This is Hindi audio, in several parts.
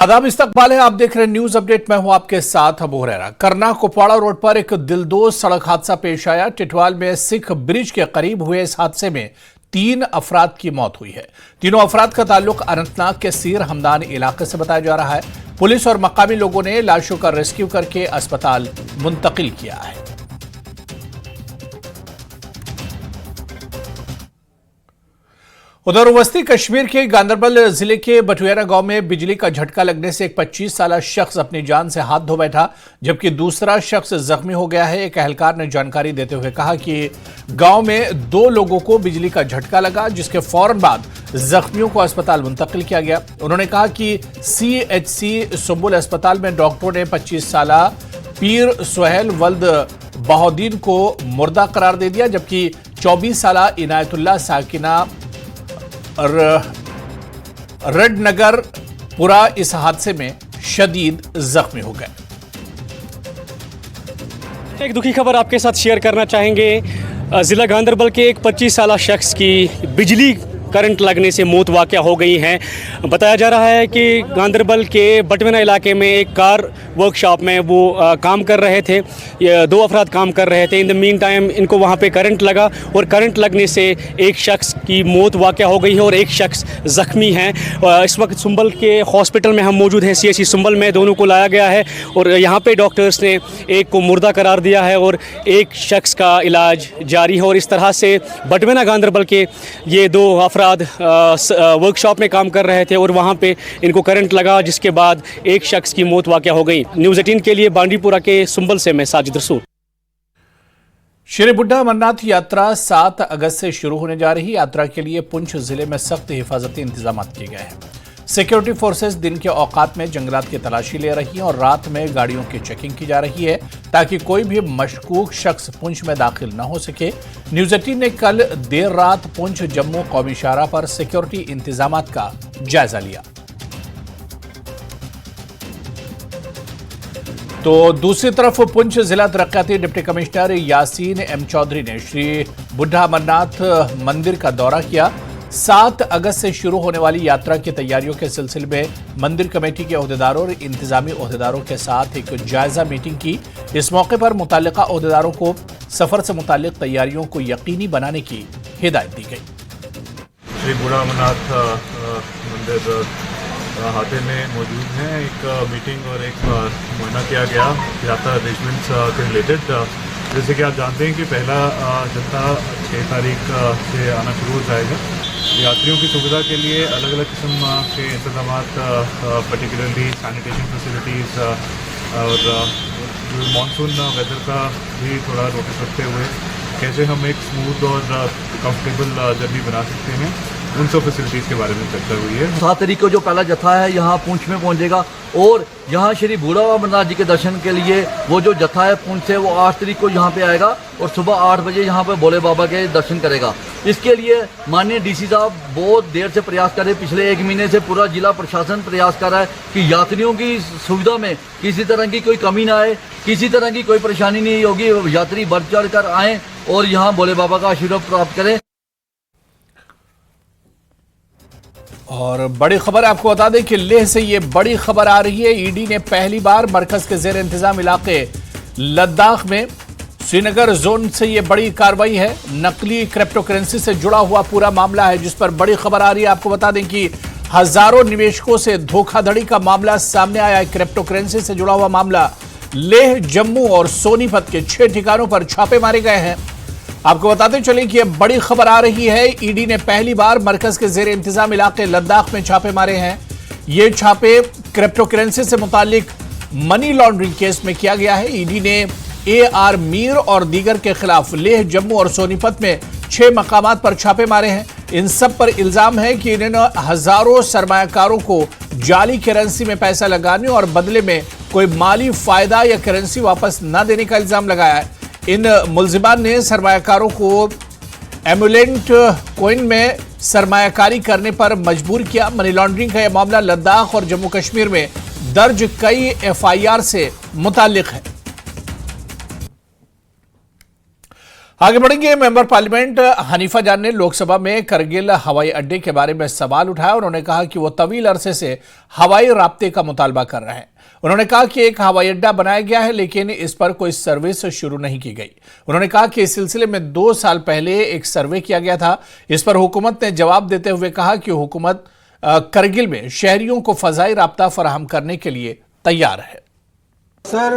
आदाब, इस्तकबाल है। आप देख रहे हैं न्यूज अपडेट। मैं हूं आपके साथ अबू हुरैरा। करना कुपवाड़ा रोड पर एक दिलदोज सड़क हादसा पेश आया। टिटवाल में सिख ब्रिज के करीब हुए इस हादसे में 3 अफराद की मौत हुई है। तीनों अफराद का ताल्लुक अनंतनाग के सीर हमदान इलाके से बताया जा रहा है। पुलिस और मकामी लोगों ने लाशों का रेस्क्यू करके अस्पताल मुंतकिल किया है। उधर वस्ती कश्मीर के गांदरबल जिले के बटुएरा गांव में बिजली का झटका लगने से एक 25 साला शख्स अपनी जान से हाथ धो बैठा, जबकि दूसरा शख्स जख्मी हो गया है। एक एहलकार ने जानकारी देते हुए कहा कि गांव में 2 लोगों को बिजली का झटका लगा, जिसके फौरन बाद जख्मियों को अस्पताल मुंतकिल किया गया। उन्होंने कहा कि CHC सुंबुल अस्पताल में डॉक्टरों ने 25 साला पीर सुहेल वल्द बहाउद्दीन को मुर्दा करार दे दिया, जबकि 24 साला इनायतुल्लाह साकिना रेड नगर पुरा इस हादसे में शदीद जख्मी हो गए। एक दुखी खबर आपके साथ शेयर करना चाहेंगे। जिला गांदरबल के एक 25 साला शख्स की बिजली करंट लगने से मौत वाक़या हो गई है। बताया जा रहा है कि गांदरबल के बटवेना इलाके में एक कार वर्कशॉप में वो काम कर रहे थे। 2 अफराद काम कर रहे थे। इन द मीन टाइम इनको वहाँ पे करंट लगा और करंट लगने से एक शख्स की मौत वाक़या हो गई है और एक शख्स ज़ख्मी है। इस वक्त सुंबल के हॉस्पिटल में हम मौजूद हैं। CHC सुंबल में दोनों को लाया गया है और यहाँ पे डॉक्टर्स ने एक को मुर्दा करार दिया है और एक शख्स का इलाज जारी है। और इस तरह से बटवेना गांदरबल के ये 2 वर्कशॉप में काम कर रहे थे और वहाँ पे इनको करंट लगा, जिसके बाद एक शख्स की मौत वाक़या हो गई। न्यूज़ 18 के लिए बांडीपुरा के सुंबल से मैं साजिद रसूल। श्री बुड्ढा अमरनाथ यात्रा 7 अगस्त से शुरू होने जा रही। यात्रा के लिए पुंछ जिले में सख्त हिफाजती इंतजाम किए गए हैं। सिक्योरिटी फोर्सेस दिन के औकात में जंगलात की तलाशी ले रही हैं और रात में गाड़ियों की चेकिंग की जा रही है, ताकि कोई भी मशकूक शख्स पुंछ में दाखिल न हो सके। न्यूज़ 18 ने कल देर रात पुंछ जम्मू कौमी शाहराह पर सिक्योरिटी इंतजामात का जायजा लिया। तो दूसरी तरफ पुंछ जिला तरक्याती deputy commissioner Yasin M Chaudhary ने श्री बुड्ढा अमरनाथ मंदिर का दौरा किया। 7 अगस्त से शुरू होने वाली यात्रा की तैयारियों के सिलसिले में मंदिर कमेटी के ओहदेदारों और इंतजामी ओहदेदारों के साथ एक जायजा मीटिंग की। इस मौके पर मुताल्लिका ओहदेदारों को सफर से मुताल्लिक तैयारियों को यकीनी बनाने की हिदायत दी गई। श्री बुड्ढा अमरनाथ मंदिर हाथे में मौजूद हैं। एक मीटिंग और एक मुआयना किया गया यात्रा अरेंजमेंट्स के रिलेटेड। जैसे कि आप जानते हैं कि पहला जत्था 6 तारीख से आना शुरू हो जाएगा। यात्रियों की सुविधा के लिए अलग अलग किस्म के इंतजाम, पर्टिकुलरली सैनिटेशन फैसिलिटीज़ और मानसून वेदर का भी थोड़ा नोटिस रखते हुए कैसे हम एक स्मूथ और कंफर्टेबल जर्नी बना सकते हैं, उन सब फैसिलिटीज़ के बारे में चर्चा हुई है। 7 तारीख को जो पहला जत्था है यहाँ पुंछ में पहुँचेगा और यहाँ श्री बुड्ढा अमरनाथ जी के दर्शन के लिए वो जो जत्था है पुंछ से वो 8 तारीख को यहाँ पे आएगा और सुबह 8 बजे यहाँ पे भोले बाबा के दर्शन करेगा। इसके लिए माननीय DC साहब बहुत देर से प्रयास कर रहे हैं। पिछले 1 महीने से पूरा जिला प्रशासन प्रयास कर रहा है कि यात्रियों की सुविधा में किसी तरह की कोई कमी ना आए, किसी तरह की कोई परेशानी नहीं होगी। यात्री बढ़ चढ़ कर आएँ और यहाँ भोले बाबा का आशीर्वाद प्राप्त करें। और बड़ी खबर आपको बता दें कि लेह से ये बड़ी खबर आ रही है। ED ने पहली बार मरकज के जेर इंतजाम इलाके लद्दाख में श्रीनगर जोन से ये बड़ी कार्रवाई है। नकली क्रिप्टो करेंसी से जुड़ा हुआ पूरा मामला है, जिस पर बड़ी खबर आ रही है। आपको बता दें कि हजारों निवेशकों से धोखाधड़ी का मामला सामने आया है। क्रिप्टो करेंसी से जुड़ा हुआ मामला लेह, जम्मू और सोनीपत के 6 ठिकानों पर छापे मारे गए हैं। आपको बताते चलें कि यह बड़ी खबर आ रही है। ED ने पहली बार मरकज के जेर इंतजाम इलाके लद्दाख में छापे मारे हैं। ये छापे क्रिप्टो करेंसी से मुतालिक मनी लॉन्ड्रिंग केस में किया गया है। ED ने AR मीर और दीगर के खिलाफ लेह, जम्मू और सोनीपत में 6 मकामात पर छापे मारे हैं। इन सब पर इल्जाम है कि इन्होंने हजारों सरमायाकारों को जाली करेंसी में पैसा लगाने और बदले में कोई माली फायदा या करेंसी वापस न देने का इल्जाम लगाया है। इन मुल्जिमान ने सरमायाकारों को एमुलेंट कोइन में सरमायाकारी करने पर मजबूर किया। मनी लॉन्ड्रिंग का यह मामला लद्दाख और जम्मू कश्मीर में दर्ज कई FIR से मुताल्लिक है। आगे बढ़ेंगे। मेंबर पार्लियामेंट हनीफा जान ने लोकसभा में करगिल हवाई अड्डे के बारे में सवाल उठाया। उन्होंने कहा कि वो तवील अरसे से हवाई राब्ते का मुतालबा कर रहे हैं। उन्होंने कहा कि एक हवाई अड्डा बनाया गया है लेकिन इस पर कोई सर्विस शुरू नहीं की गई। उन्होंने कहा कि इस सिलसिले में 2 साल पहले एक सर्वे किया गया था। इस पर हुकूमत ने जवाब देते हुए कहा कि हुकूमत करगिल में शहरियों को फजाई राब्ता फराहम करने के लिए तैयार है। सर,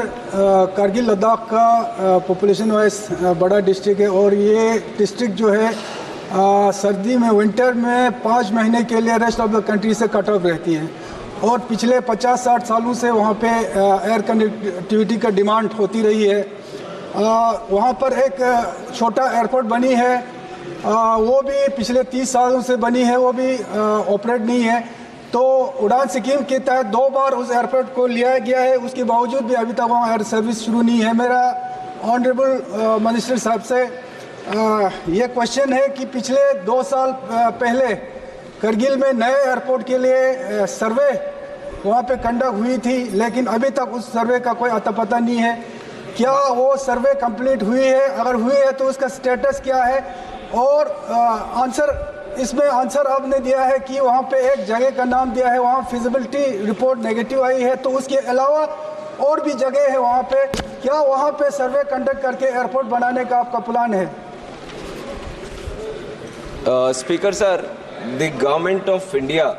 कारगिल लद्दाख का पॉपुलेशन वाइज बड़ा डिस्ट्रिक्ट है और ये डिस्ट्रिक्ट जो है सर्दी में विंटर में 5 महीने के लिए रेस्ट ऑफ द कंट्री से कट ऑफ रहती है और पिछले 50-60 सालों से वहाँ पे एयर कनेक्टिविटी का डिमांड होती रही है। वहाँ पर एक छोटा एयरपोर्ट बनी है, वो भी पिछले 30 सालों से बनी है, वो भी ऑपरेट नहीं है। तो उड़ान स्कीम के तहत 2 बार उस एयरपोर्ट को लिया गया है, उसके बावजूद भी अभी तक वहाँ एयर सर्विस शुरू नहीं है। मेरा ऑनरेबल मिनिस्टर साहब से ये क्वेश्चन है कि पिछले 2 साल पहले करगिल में नए एयरपोर्ट के लिए सर्वे वहाँ पे कंडक्ट हुई थी लेकिन अभी तक उस सर्वे का कोई अता पता नहीं है। क्या वो सर्वे कंप्लीट हुई है? अगर हुई है तो उसका स्टेटस क्या है? और इसमें आंसर आपने दिया है कि वहाँ पे एक जगह का नाम दिया है, वहाँ फिजिबिलिटी रिपोर्ट नेगेटिव आई है, तो उसके अलावा और भी जगह है वहाँ पे। क्या वहाँ पे सर्वे कंडक्ट करके एयरपोर्ट बनाने का आपका प्लान है? Speaker sir, the government of India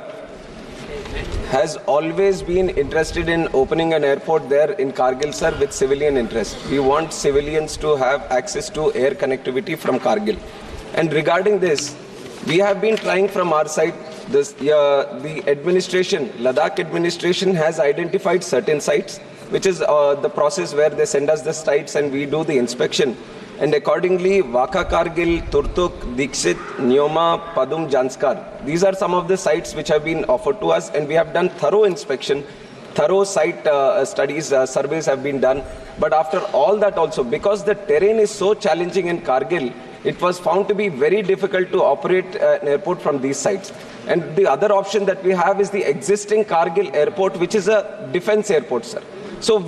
has always been interested in opening an airport there in Kargil, sir, with civilian interest. We want civilians to have access to air connectivity from Kargil. And regarding this, we have been trying from our side. The administration, Ladakh administration, has identified certain sites, which is the process where they send us the sites and we do the inspection. And accordingly, Waka Kargil, Turtuk, Dikshit, Nyoma, Padum, Janskar. These are some of the sites which have been offered to us, and we have done thorough inspection, thorough site studies, surveys have been done. But after all that also, because the terrain is so challenging in Kargil, it was found to be very difficult to operate an airport from these sites. And the other option that we have is the existing Kargil airport, which is a defense airport, sir. So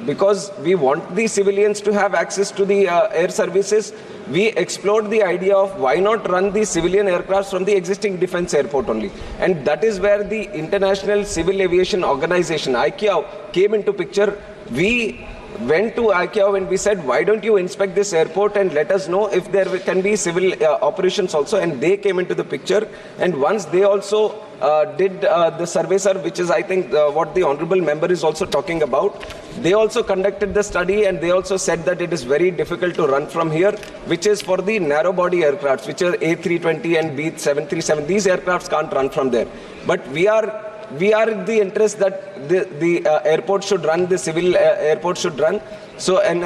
because we want the civilians to have access to the air services, we explored the idea of why not run the civilian aircrafts from the existing defense airport only. And that is where the International Civil Aviation Organization, ICAO, came into picture. We went to ICAO and we said, why don't you inspect this airport and let us know if there can be civil operations also, and they came into the picture. And once they also did the survey, sir, which is I think what the honorable member is also talking about, they also conducted the study and they also said that it is very difficult to run from here, which is for the narrow body aircrafts, which are A320 and B737. These aircrafts can't run from there. But we are in the interest that the airport should run, the civil airport should run. So, and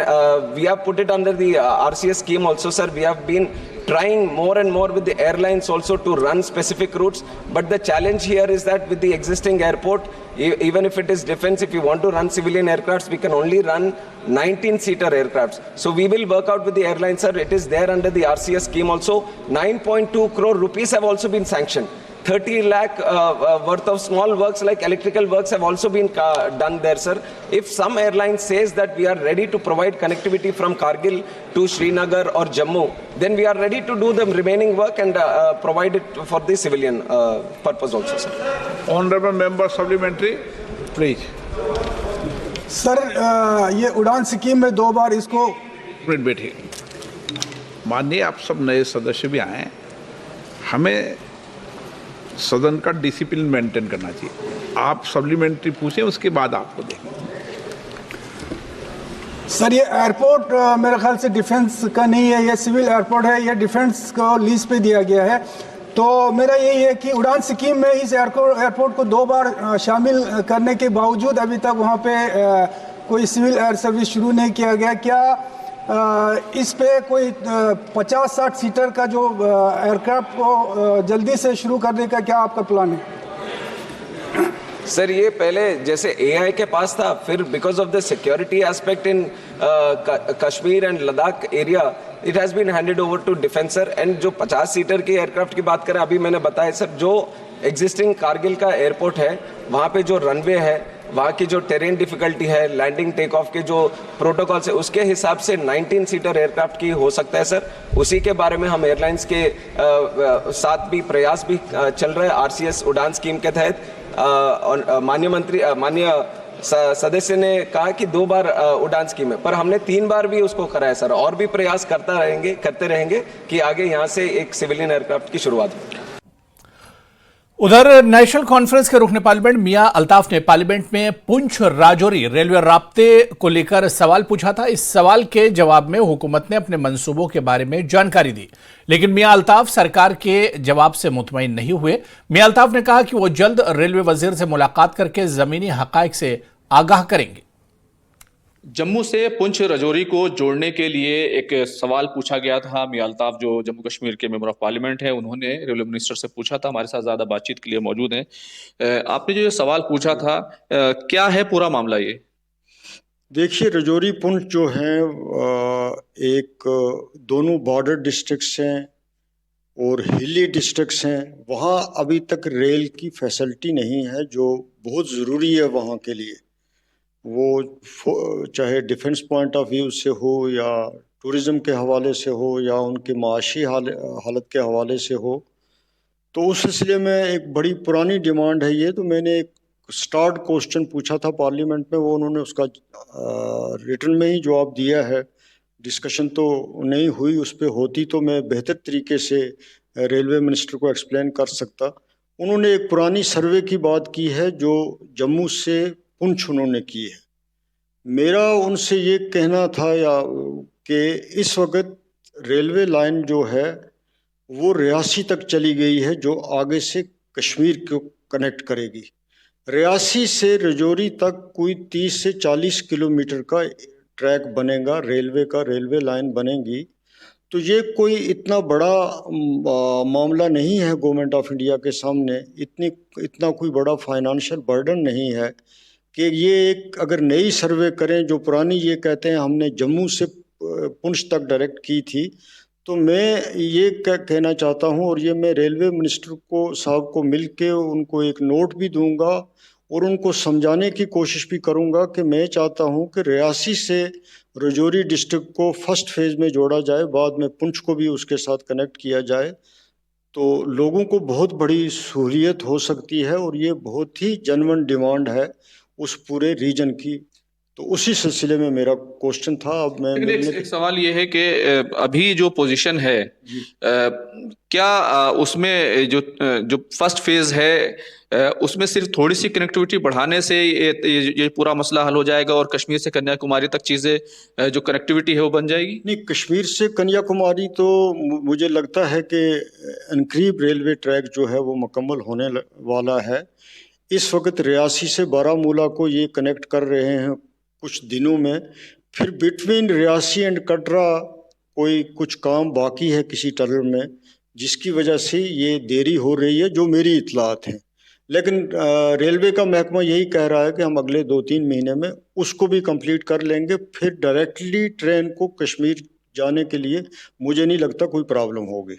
we have put it under the RCS scheme also, sir. We have been trying more and more with the airlines also to run specific routes. But the challenge here is that with the existing airport, even if it is defense, if you want to run civilian aircrafts, we can only run 19-seater aircrafts. So we will work out with the airlines, sir. It is there under the RCS scheme also. 9.2 crore rupees have also been sanctioned. 30 lakh worth of small works like electrical works have also been done there, sir. If some airline says that we are ready to provide connectivity from Kargil to Srinagar or Jammu, then we are ready to do the remaining work and provide it for the civilian purpose also, sir. Honorable member supplementary, please. Sir, ये उड़ान स्कीम में 2 बार इसको मिनट बैठिए। माननीय आप सब नए सदस्य भी आए, हमें सदन का डिसिप्लिन मेंटेन करना चाहिए। आप सप्लीमेंट्री पूछें, उसके बाद आपको देंगे। सर, ये एयरपोर्ट मेरे ख्याल से डिफेंस का नहीं है, ये सिविल एयरपोर्ट है, ये डिफेंस को लीज पे दिया गया है। तो मेरा यही है कि उड़ान स्कीम में इस एयरपोर्ट को 2 बार शामिल करने के बावजूद अभी तक वहाँ पे कोई सिविल एयर सर्विस शुरू नहीं किया गया। क्या इस पे कोई 50-60 सीटर का जो एयरक्राफ्ट को जल्दी से शुरू करने का क्या आपका प्लान है? सर, ये पहले जैसे AI के पास था, फिर because of the security aspect in Kashmir and Ladakh area, it has been handed over to defence. And जो 50 सीटर के एयरक्राफ्ट की बात करें, अभी मैंने बताया सर, जो एग्जिस्टिंग कारगिल का एयरपोर्ट है, वहाँ पे जो रनवे है वहाँ की जो टेरेन डिफिकल्टी है, लैंडिंग टेक ऑफ के जो प्रोटोकॉल्स है, उसके हिसाब से 19 सीटर एयरक्राफ्ट की हो सकता है सर। उसी के बारे में हम एयरलाइंस के साथ भी प्रयास भी चल रहे हैं RCS उड़ान स्कीम के तहत। माननीय सदस्य ने कहा कि 2 बार उड़ान स्कीम है, पर हमने 3 बार भी उसको कराया सर, और भी प्रयास करते रहेंगे कि आगे यहाँ से एक सिविलियन एयरक्राफ्ट की शुरुआत हो। उधर नेशनल कॉन्फ्रेंस के रुकने पार्लियामेंट मियां अल्ताफ ने पार्लियामेंट में पुंछ राजौरी रेलवे राब्ते को लेकर सवाल पूछा था। इस सवाल के जवाब में हुकूमत ने अपने मंसूबों के बारे में जानकारी दी, लेकिन मियां अल्ताफ सरकार के जवाब से मुतमईन नहीं हुए। मियां अल्ताफ ने कहा कि वो जल्द रेलवे वजीर से मुलाकात करके जमीनी हकायक से आगाह करेंगे। जम्मू से पुंछ राजौरी को जोड़ने के लिए एक सवाल पूछा गया था। मियां अल्ताफ जो जम्मू कश्मीर के मेंबर ऑफ पार्लियामेंट हैं, उन्होंने रेलवे मिनिस्टर से पूछा था। हमारे साथ ज़्यादा बातचीत के लिए मौजूद हैं। आपने जो ये सवाल पूछा था, क्या है पूरा मामला? ये देखिए, राजौरी पुंछ जो है एक दोनों बॉर्डर डिस्ट्रिक्ट्स हैं और हिली डिस्ट्रिक्ट्स हैं। वहाँ अभी तक रेल की फैसिलिटी नहीं है जो बहुत ज़रूरी है वहाँ के लिए। वो चाहे डिफेंस पॉइंट ऑफ व्यू से हो या टूरिज़्म के हवाले से हो या उनके माशी हालत के हवाले से हो, तो उस सिलसिले में एक बड़ी पुरानी डिमांड है ये। तो मैंने एक स्टार्ट क्वेश्चन पूछा था पार्लियामेंट में, वो उन्होंने उसका रिटन में ही जवाब दिया है। डिस्कशन तो नहीं हुई उस पर, होती तो मैं बेहतर तरीके से रेलवे मिनिस्टर को एक्सप्लेन कर सकता। उन्होंने एक पुरानी सर्वे की बात की है जो जम्मू से पुंछ उन्होंने की है। मेरा उनसे ये कहना था कि इस वक्त रेलवे लाइन जो है वो रियासी तक चली गई है, जो आगे से कश्मीर को कनेक्ट करेगी। रियासी से राजौरी तक कोई 30 से 40 किलोमीटर का ट्रैक बनेगा, रेलवे लाइन बनेगी। तो ये कोई इतना बड़ा मामला नहीं है गवर्नमेंट ऑफ इंडिया के सामने, इतना कोई बड़ा फाइनेंशियल बर्डन नहीं है कि ये एक अगर नई सर्वे करें। जो पुरानी ये कहते हैं हमने जम्मू से पुंछ तक डायरेक्ट की थी, तो मैं ये कहना चाहता हूँ, और ये मैं रेलवे मिनिस्टर साहब को मिल के उनको एक नोट भी दूंगा और उनको समझाने की कोशिश भी करूँगा कि मैं चाहता हूँ कि रियासी से राजौरी डिस्ट्रिक्ट को फर्स्ट फेज़ में जोड़ा जाए, बाद में पुंछ को भी उसके साथ कनेक्ट किया जाए, तो लोगों को बहुत बड़ी सहूलियत हो सकती है। और ये बहुत ही जेन्युइन डिमांड है उस पूरे रीजन की। तो उसी सिलसिले में मेरा क्वेश्चन था। अब मैं एक सवाल ये है कि अभी जो पोजीशन है, क्या उसमें जो फर्स्ट फेज है उसमें सिर्फ थोड़ी सी कनेक्टिविटी बढ़ाने से ये पूरा मसला हल हो जाएगा और कश्मीर से कन्याकुमारी तक चीज़ें जो कनेक्टिविटी है वो बन जाएगी? नहीं, कश्मीर से कन्याकुमारी तो मुझे लगता है कि अनकरीब रेलवे ट्रैक जो है वो मुकम्मल होने वाला है। इस वक्त रियासी से बारामूला को ये कनेक्ट कर रहे हैं कुछ दिनों में। फिर बिटवीन रियासी एंड कटरा कोई कुछ काम बाकी है किसी टनल में, जिसकी वजह से ये देरी हो रही है, जो मेरी इत्तलात हैं। लेकिन रेलवे का महकमा यही कह रहा है कि हम अगले 2-3 महीने में उसको भी कंप्लीट कर लेंगे। फिर डायरेक्टली ट्रेन को कश्मीर जाने के लिए मुझे नहीं लगता कोई प्रॉब्लम होगी।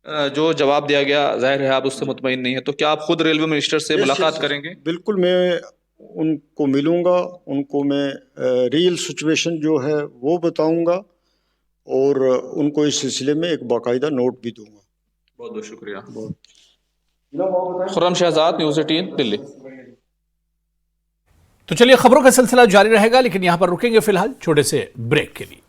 जो जवाब दिया गया, जाहिर है आप उससे मुतमईन नहीं है, तो क्या आप खुद रेलवे मिनिस्टर से मुलाकात करेंगे? बिल्कुल, मैं उनको मिलूंगा, उनको मैं रियल सिचुएशन जो है वो बताऊंगा और उनको इस सिलसिले में एक बाकायदा नोट भी दूंगा। बहुत बहुत शुक्रिया। खुर्रम शहजाद, न्यूज़ 18, दिल्ली। तो चलिए, खबरों का सिलसिला जारी रहेगा, लेकिन यहां पर रुकेंगे फिलहाल छोटे से ब्रेक के लिए।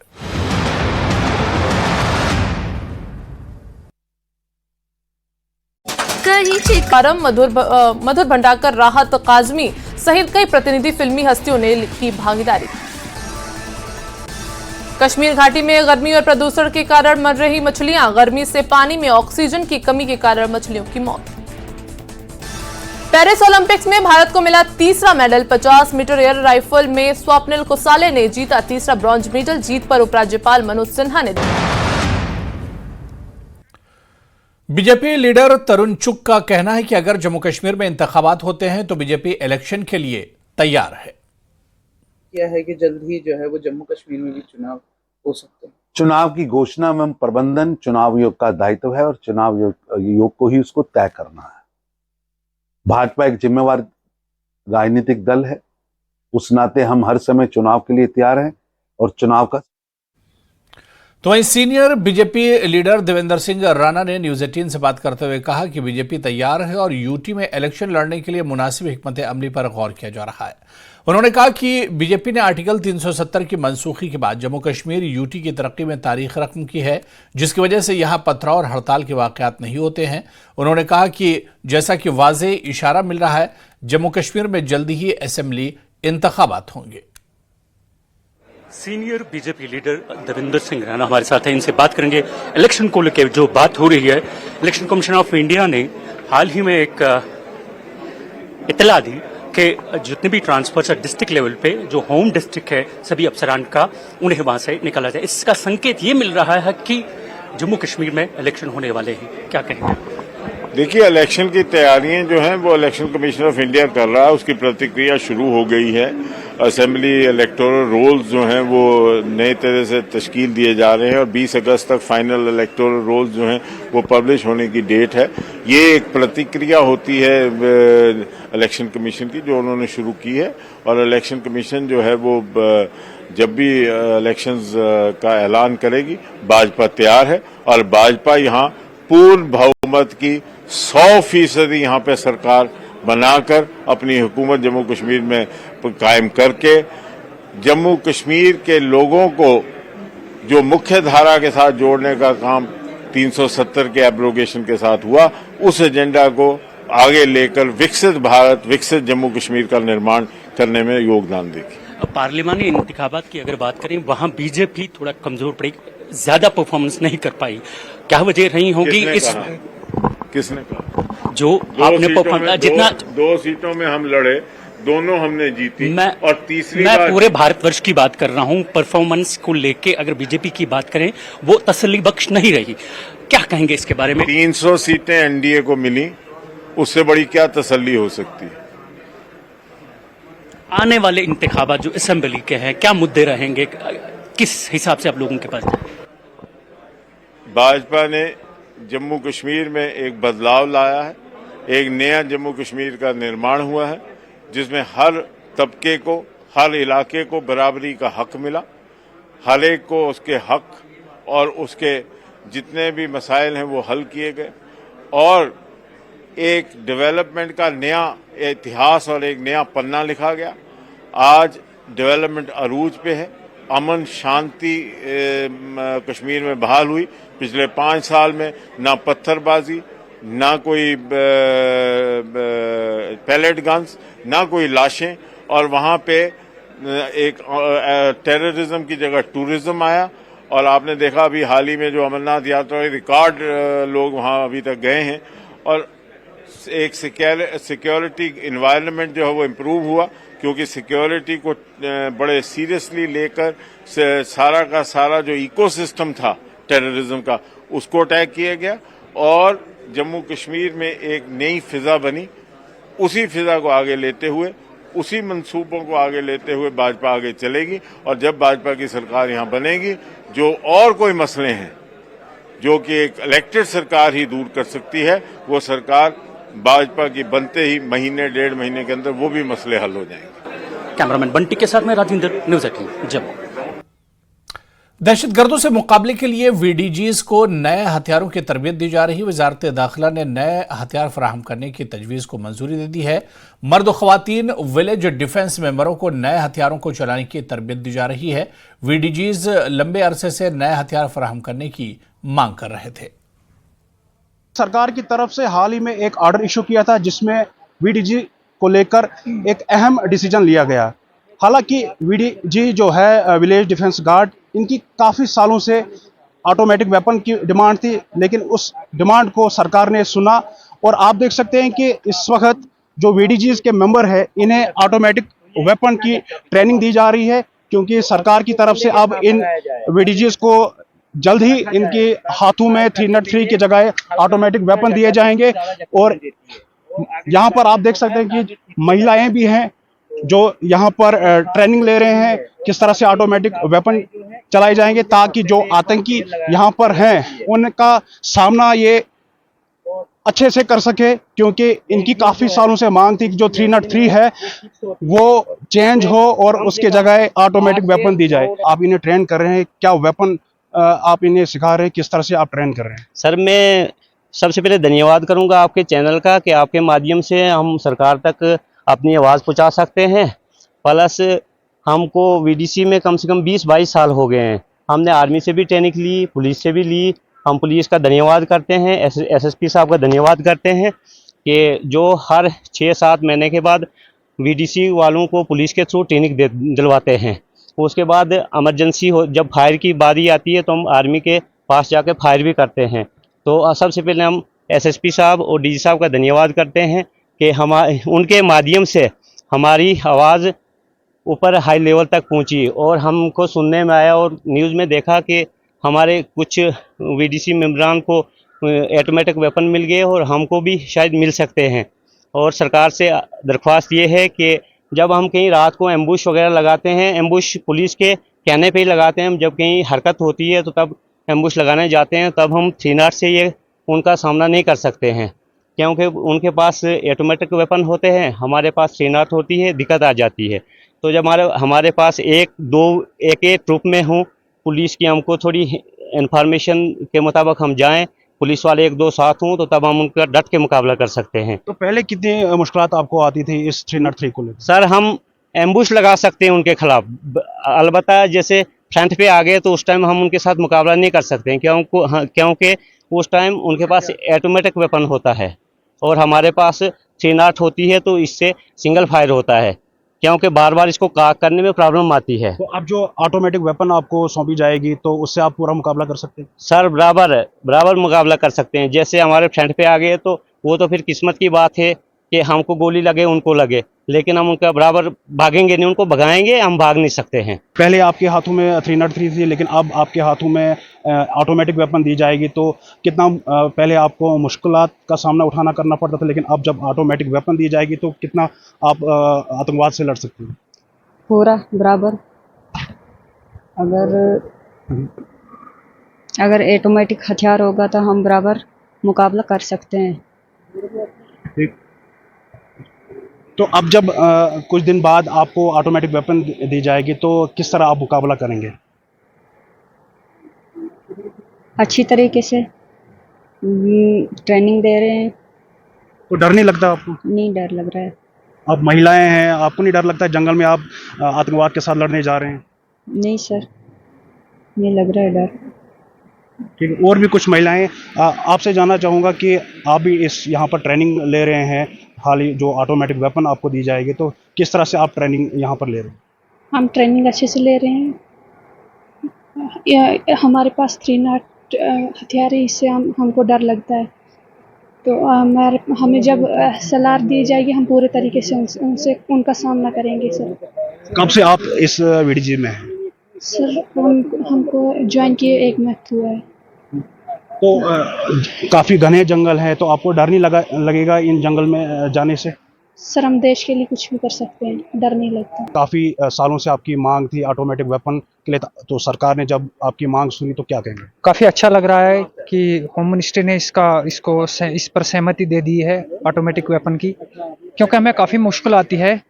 कारम मधुर भंडारकर, राहत काजमी सहित कई प्रतिनिधि फिल्मी हस्तियों ने की भागीदारी। कश्मीर घाटी में गर्मी और प्रदूषण के कारण मर रही मछलियां, गर्मी से पानी में ऑक्सीजन की कमी के कारण मछलियों की मौत। पेरिस ओलंपिक्स में भारत को मिला तीसरा मेडल, 50 मीटर एयर राइफल में स्वप्निल कुसाले ने जीता तीसरा ब्रॉन्ज मेडल। जीत पर उपराज्यपाल मनोज सिन्हा ने दिया। बीजेपी लीडर तरुण चुग का कहना है कि अगर जम्मू कश्मीर में इंतखाबात होते हैं तो बीजेपी इलेक्शन के लिए तैयार है। क्या है कि जल्द ही जो है वो जम्मू कश्मीर में भी चुनाव हो सकते हैं। चुनाव की घोषणा एवं प्रबंधन चुनाव आयोग का दायित्व है और चुनाव आयोग को ही उसको तय करना है। भाजपा एक जिम्मेवार राजनीतिक दल है, उस नाते हम हर समय चुनाव के लिए तैयार हैं और चुनाव का। तो वहीं senior BJP leader Devendra Singh Rana ने न्यूज 18 से बात करते हुए कहा कि बीजेपी तैयार है और यूटी में इलेक्शन लड़ने के लिए मुनासिब हिकमत अमली पर गौर किया जा रहा है। उन्होंने कहा कि बीजेपी ने आर्टिकल 370 की मनसूखी के बाद जम्मू कश्मीर यूटी की तरक्की में तारीख रकम की है, जिसकी वजह से यहां पथराव और हड़ताल के वाकयात नहीं होते हैं। उन्होंने कहा कि जैसा कि वाज़े इशारा मिल रहा है, जम्मू कश्मीर में जल्दी ही असेंबली इंतखाबात होंगे। Senior BJP leader Devendra Singh Rana हमारे साथ हैं, इनसे बात करेंगे इलेक्शन को लेकर जो बात हो रही है। इलेक्शन कमीशन ऑफ इंडिया ने हाल ही में एक इतला दी कि जितने भी ट्रांसफर्स है डिस्ट्रिक्ट लेवल पे, जो होम डिस्ट्रिक्ट है सभी अफसरान का, उन्हें वहां से निकाला जाए। इसका संकेत ये मिल रहा है कि जम्मू कश्मीर में इलेक्शन होने वाले हैं, क्या कहेंगे? देखिए, इलेक्शन की तैयारियां जो हैं वो इलेक्शन कमीशन ऑफ इंडिया कर रहा है, उसकी प्रतिक्रिया शुरू हो गई है। असेंबली इलेक्टोरल रोल्स जो हैं वो नए तरह से तश्कील दिए जा रहे हैं और 20 अगस्त तक फाइनल इलेक्टोरल रोल्स जो हैं वो पब्लिश होने की डेट है। ये एक प्रतिक्रिया होती है इलेक्शन कमीशन की जो उन्होंने शुरू की है, और इलेक्शन कमीशन जो है वो जब भी इलेक्शंस का ऐलान करेगी, भाजपा तैयार है और भाजपा यहाँ पूर्ण बहुमत की 100% यहाँ पे सरकार बनाकर अपनी हुकूमत जम्मू कश्मीर में कायम करके जम्मू कश्मीर के लोगों को जो मुख्य धारा के साथ जोड़ने का काम 370 के एब्रोगेशन के साथ हुआ, उस एजेंडा को आगे लेकर विकसित भारत, विकसित जम्मू कश्मीर का निर्माण करने में योगदान देगी। पार्लिमानी इंतखाबात की अगर बात करें, वहां बीजेपी थोड़ा कमजोर पड़ी, ज्यादा परफॉर्मेंस नहीं कर पाई, क्या वजह रही होगी? किसने कहा? जो आपने परफॉर्मेंस जितना 2 सीटों में हम लड़े, दोनों हमने जीती, और तीसरी मैं पूरे भारतवर्ष की बात कर रहा हूं। परफॉर्मेंस को लेके अगर बीजेपी की बात करें, वो तसल्ली बख्श नहीं रही, क्या कहेंगे इसके बारे में? 300 सीटें एनडीए को मिली, उससे बड़ी क्या तसल्ली हो सकती है? आने वाले इंतखाबात जो असेंबली के हैं, क्या मुद्दे रहेंगे, किस हिसाब से आप लोगों के पास? भाजपा ने जम्मू कश्मीर में एक बदलाव लाया है, एक नया जम्मू कश्मीर का निर्माण हुआ है जिसमें हर तबके को, हर इलाके को बराबरी का हक मिला, हर एक को उसके हक और उसके जितने भी मसाइल हैं वो हल किए गए, और एक डेवलपमेंट का नया इतिहास और एक नया पन्ना लिखा गया। आज डेवलपमेंट अरूज पे है, अमन शांति कश्मीर में बहाल हुई। पिछले 5 साल में ना पत्थरबाजी, ना कोई पैलेट गन्स, ना कोई लाशें, और वहाँ पे एक टेररिज्म की जगह टूरिज्म आया। और आपने देखा अभी हाल ही में जो अमरनाथ यात्रा रिकॉर्ड लोग वहाँ अभी तक गए हैं, और एक सिक्योरिटी इन्वायरमेंट जो है वो इम्प्रूव हुआ, क्योंकि सिक्योरिटी को बड़े सीरियसली लेकर सारा का सारा जो इकोसिस्टम था टेररिज्म का, उसको अटैक किया गया और जम्मू कश्मीर में एक नई फिजा बनी। उसी फिजा को आगे लेते हुए, उसी मंसूबों को आगे लेते हुए भाजपा आगे चलेगी, और जब भाजपा की सरकार यहाँ बनेगी, जो और कोई मसले हैं जो कि एक इलेक्टेड सरकार ही दूर कर सकती है, वो सरकार भाजपा की बनते ही महीने 1.5 महीने के अंदर वो भी मसले हल हो जाएंगे। कैमरामैन बंटी के साथ मैं राजेंद्र, न्यूज़ 18 जम्मू। दहशतगर्दों से मुकाबले के लिए वीडीजीज को नए हथियारों की तरबियत दी जा रही है। वजारत दाखिला ने नए हथियार फराहम करने की तजवीज़ को मंजूरी दे दी है। मर्द ख्वातीन विलेज डिफेंस मेंबरों को नए हथियारों को चलाने की तरबियत दी जा रही है। वीडीजीज लंबे अरसे से नए हथियार फराहम करने की मांग कर रहे थे। सरकार की तरफ से हाल ही में एक ऑर्डर इशू किया था जिसमें वीडीजी को लेकर एक अहम डिसीजन लिया गया। हालांकि वीडीजी जो है विलेज डिफेंस गार्ड, इनकी काफ़ी सालों से ऑटोमेटिक वेपन की डिमांड थी, लेकिन उस डिमांड को सरकार ने सुना और आप देख सकते हैं कि इस वक्त जो वीडीजीज के मेंबर है, इन्हें ऑटोमेटिक वेपन की ट्रेनिंग दी जा रही है, क्योंकि सरकार की तरफ से अब इन वीडीजीज को जल्द ही इनके हाथों में 303 की जगह ऑटोमेटिक वेपन दिए जाएंगे। और यहाँ पर आप देख सकते हैं कि महिलाएं भी हैं जो यहाँ पर ट्रेनिंग ले रहे हैं किस तरह से ऑटोमेटिक वेपन चलाए जाएंगे, ताकि जो आतंकी यहाँ पर हैं उनका सामना ये अच्छे से कर सके, क्योंकि इनकी काफ़ी सालों से मांग थी कि जो 303 है वो चेंज हो और उसके जगह ऑटोमेटिक वेपन दी जाए। आप इन्हें ट्रेन कर रहे हैं, क्या वेपन आप इन्हें सिखा रहे हैं, किस तरह से आप ट्रेन कर रहे हैं? सर मैं सबसे पहले धन्यवाद करूंगा आपके चैनल का कि आपके माध्यम से हम सरकार तक अपनी आवाज़ पहुंचा सकते हैं। प्लस हमको वीडीसी में कम से कम 20-22 साल हो गए हैं। हमने आर्मी से भी ट्रेनिंग ली, पुलिस से भी ली। हम पुलिस का धन्यवाद करते हैं, एसएसपी साहब का धन्यवाद करते हैं कि जो हर 6-7 महीने के बाद वीडीसी वालों को पुलिस के थ्रू ट्रेनिंग दिलवाते हैं। उसके बाद इमरजेंसी हो, जब फायर की बारी आती है तो हम आर्मी के पास जाके फायर भी करते हैं। तो सबसे पहले हम एसएसपी साहब और डीजी साहब का धन्यवाद करते हैं कि उनके माध्यम से हमारी आवाज़ ऊपर हाई लेवल तक पहुंची और हमको सुनने में आया और न्यूज़ में देखा कि हमारे कुछ वीडीसी मेंबरान को ऑटोमेटिक वेपन मिल गए और हमको भी शायद मिल सकते हैं। और सरकार से दरख्वास्त ये है कि जब हम कहीं रात को एम्बुश वगैरह लगाते हैं, एम्बुश पुलिस के कहने पे ही लगाते हैं, जब कहीं हरकत होती है तो तब एम्बुश लगाने जाते हैं, तब हम 308 से ये उनका सामना नहीं कर सकते हैं, क्योंकि उनके पास ऑटोमेटिक वेपन होते हैं, हमारे पास 308 होती है, दिक्कत आ जाती है। तो जब हमारे पास एक ट्रुप में हूँ पुलिस की, हमको थोड़ी इन्फॉर्मेशन के मुताबिक हम जाएं, पुलिस वाले 1-2 साथ हों, तो तब हम उनका डट के मुकाबला कर सकते हैं। तो पहले कितनी मुश्किलात आपको आती थी इस 303 को लेकर? सर हम एम्बुश लगा सकते हैं उनके खिलाफ, अलबत्ता जैसे फ्रंट पे आ गए तो उस टाइम हम उनके साथ मुकाबला नहीं कर सकते हैं, क्योंकि उस टाइम उनके पास ऑटोमेटिक वेपन होता है और हमारे पास 308 होती है, तो इससे सिंगल फायर होता है, क्योंकि बार बार इसको करने में प्रॉब्लम आती है। तो अब जो ऑटोमेटिक वेपन आपको सौंपी जाएगी तो उससे आप पूरा मुकाबला कर सकते हैं? सर बराबर मुकाबला कर सकते हैं। जैसे हमारे फ्रंट पे आ गए तो वो तो फिर किस्मत की बात है कि हमको गोली लगे उनको लगे, लेकिन हम उनका बराबर भागेंगे नहीं, उनको भगाएंगे, हम भाग नहीं सकते हैं। पहले आपके हाथों में 303 थी, लेकिन अब आपके हाथों में ऑटोमेटिक वेपन दी जाएगी, तो कितना पहले आपको मुश्किलात का सामना उठाना करना पड़ता था, लेकिन अब जब ऑटोमेटिक वेपन दी जाएगी तो कितना आप आतंकवाद से लड़ सकते हैं? पूरा बराबर। अगर ऑटोमेटिक हथियार होगा तो हम बराबर मुकाबला कर सकते हैं। ठीक। तो अब जब कुछ दिन बाद आपको ऑटोमेटिक वेपन दी जाएगी तो किस तरह आप मुकाबला करेंगे? अच्छी तरीके से ट्रेनिंग दे रहे हैं। तो डर नहीं लगता आपको? नहीं डर लग रहा है। आप महिलाएं हैं, आपको नहीं डर लगता जंगल में आप आतंकवाद के साथ लड़ने जा रहे हैं? नहीं सर, नहीं लग रहा है डर। ठीक है। और भी कुछ महिलाएं, आपसे जानना चाहूँगा कि आप भी यहाँ पर ट्रेनिंग ले रहे हैं, हाल ही जो ऑटोमेटिक वेपन आपको दी जाएगी, तो किस तरह से आप ट्रेनिंग यहाँ पर ले रहे हैं? हम ट्रेनिंग अच्छे से ले रहे हैं। हमारे पास 308 हथियार है, इससे हमको डर लगता है। तो हमें जब सलाह दी जाएगी हम पूरे तरीके से उनका सामना करेंगे सर। कब से आप इस वीडीजी में हैं? सर हमको ज्वाइन किए 1 मंथ हुआ है। तो काफ़ी घने जंगल है, तो आपको डर नहीं लगेगा इन जंगल में जाने से? सर हम देश के लिए कुछ भी कर सकते हैं, डर नहीं लगता। काफ़ी सालों से आपकी मांग थी ऑटोमेटिक वेपन के लिए, तो सरकार ने जब आपकी मांग सुनी तो क्या कहेंगे? काफ़ी अच्छा लग रहा है कि होम मिनिस्ट्री ने इस पर सहमति दे दी है ऑटोमेटिक वेपन की, क्योंकि हमें काफ़ी मुश्किल आती है,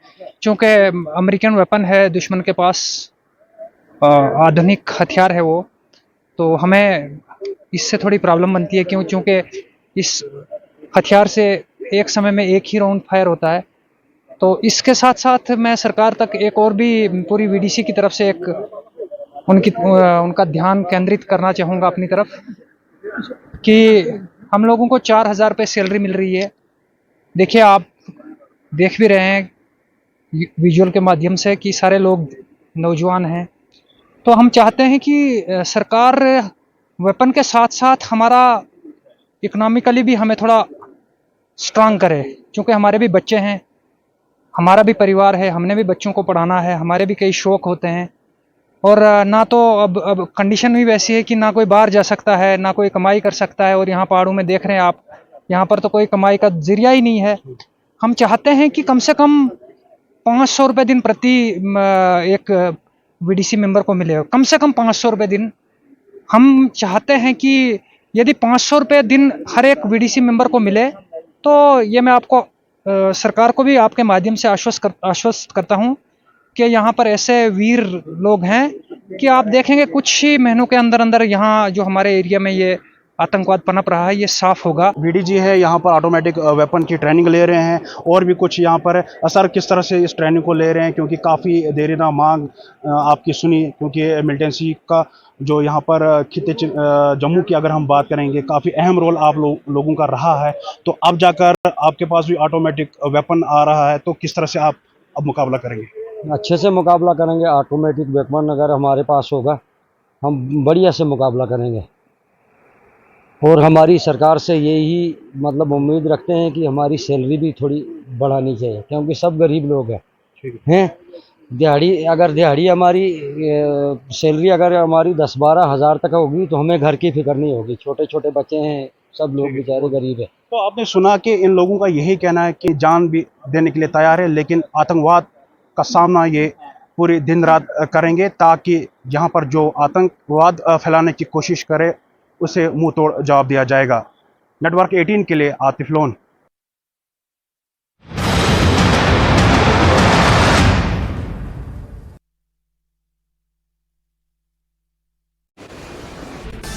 क्योंकि अमेरिकन वेपन है दुश्मन के पास, आधुनिक हथियार है वो, तो हमें इससे थोड़ी प्रॉब्लम बनती है, क्योंकि इस हथियार से एक समय में एक ही राउंड फायर होता है। तो इसके साथ साथ मैं सरकार तक एक और भी पूरी वीडीसी की तरफ से एक उनका ध्यान केंद्रित करना चाहूँगा अपनी तरफ, कि हम लोगों को 4,000 रुपये सैलरी मिल रही है। देखिए आप देख भी रहे हैं विजुअल के माध्यम से कि सारे लोग नौजवान हैं, तो हम चाहते हैं कि सरकार वेपन के साथ साथ हमारा इकोनॉमिकली भी हमें थोड़ा स्ट्रांग करे, क्योंकि हमारे भी बच्चे हैं, हमारा भी परिवार है, हमने भी बच्चों को पढ़ाना है, हमारे भी कई शौक़ होते हैं, और ना तो अब कंडीशन भी वैसी है कि ना कोई बाहर जा सकता है, ना कोई कमाई कर सकता है, और यहाँ पहाड़ों में देख रहे हैं आप, यहाँ पर तो कोई कमाई का जरिया ही नहीं है। हम चाहते हैं कि कम से कम 500 रुपये दिन प्रति एक वीडीसी मेंबर को मिले, कम से कम 500 रुपये दिन। हम चाहते हैं कि यदि 500 रुपये दिन हर एक वीडीसी मेंबर को मिले तो ये मैं आपको सरकार को भी आपके माध्यम से आश्वस्त करता हूँ कि यहाँ पर ऐसे वीर लोग हैं कि आप देखेंगे कुछ ही महीनों के अंदर अंदर यहाँ जो हमारे एरिया में ये आतंकवाद पनप रहा है ये साफ होगा। वीडीजी है यहाँ पर ऑटोमेटिक वेपन की ट्रेनिंग ले रहे हैं और भी कुछ यहाँ पर असर किस तरह से इस ट्रेनिंग को ले रहे हैं, क्योंकि काफ़ी देरीना मांग आपकी सुनी, क्योंकि मिलिटेंसी का जो यहाँ पर खिते जम्मू की अगर हम बात करेंगे काफ़ी अहम रोल आप लोगों का रहा है। तो अब जाकर आपके पास भी ऑटोमेटिक वेपन आ रहा है, तो किस तरह से आप अब मुकाबला करेंगे? अच्छे से मुकाबला करेंगे। ऑटोमेटिक वेपन अगर हमारे पास होगा हम बढ़िया से मुकाबला करेंगे और हमारी सरकार से यही मतलब उम्मीद रखते हैं कि हमारी सैलरी भी थोड़ी बढ़ानी चाहिए, क्योंकि सब गरीब लोग हैं। दिहाड़ी हमारी सैलरी अगर हमारी 10-12 हज़ार तक होगी तो हमें घर की फिक्र नहीं होगी। छोटे छोटे बच्चे हैं, सब लोग बेचारे गरीब है। तो आपने सुना कि इन लोगों का यही कहना है कि जान भी देने के लिए तैयार है, लेकिन आतंकवाद का सामना ये पूरी दिन रात करेंगे ताकि यहाँ पर जो आतंकवाद फैलाने की कोशिश करे उसे मुंह तोड़ जवाब दिया जाएगा। नेटवर्क 18 के लिए आतिफ लोन।